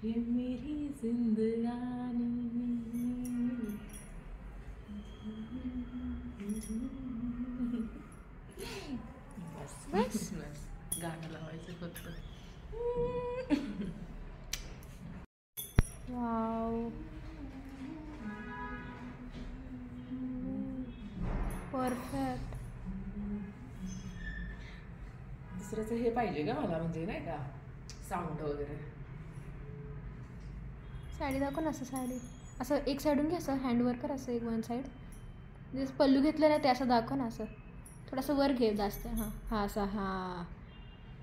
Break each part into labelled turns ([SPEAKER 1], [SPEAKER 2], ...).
[SPEAKER 1] ये मेरी जिंदगानी बस बस बस गाणं लावायचं फक्त.
[SPEAKER 2] Wow, perfect.
[SPEAKER 1] दुसऱ्याचं हे पाहिजे का मला, म्हणजे नाही का साऊंड वगैरे.
[SPEAKER 2] साडी दाखव ना. असं साडी असं एक साईडून घे, असं हँडवर कर, असं एक वन साईड. जसं पल्लू घेतलं ना ते असं दाखव ना. असं थोडंसं वर घे जास्त. हां हां असं. हां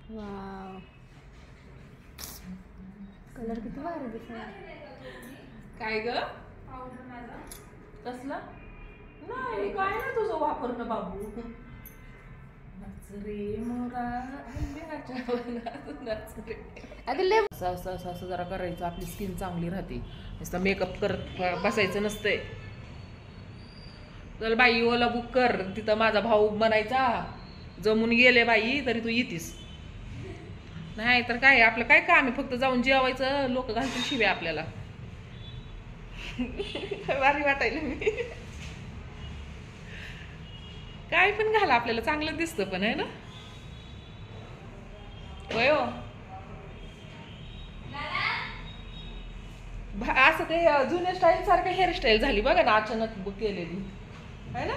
[SPEAKER 2] वाव, कलर किती भारी दिसत.
[SPEAKER 1] काय ग कसला नाही, काय ना तुझं वापरणं बाबू. नाच रे मोरा आंब्याच्या वनात नाच रे. असं असं असं असं जरा करायचं, आपली स्किन चांगली राहते. नुसतं मेकअप करत बसायचं नसतंय. चल बाई ओला बुक कर. तिथं माझा भाऊ म्हणायचा जमून गेले बाई तरी तू येतीस. नाही तर काय आपलं काय काम आहे, फक्त जाऊन जेवायचं. लोक घालतील शिव्या आपल्याला. भारी वाटायला मी. काय पण घाला, आपल्याला चांगलं दिसतं पण आहे ना. होय हो. असं ते जुन्या स्टाईल सारखं हेअरस्टाईल झाली बघा ना, अचानक बुक केलेली आहे ना.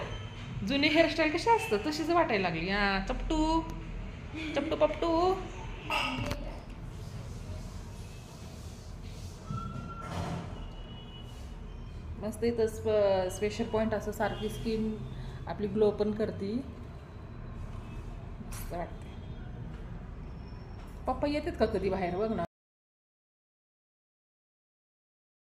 [SPEAKER 1] जुनी हेअरस्टाईल कशी असतं तशीच वाटायला लागली. हा चपटू चपटू पपटू. मस्त. इथं स्पेशल पॉइंट असं सारखी स्किन आपली ग्लो पण करते. मस्त वाटते. पप्पा येतात का कधी बाहेर बघ ना.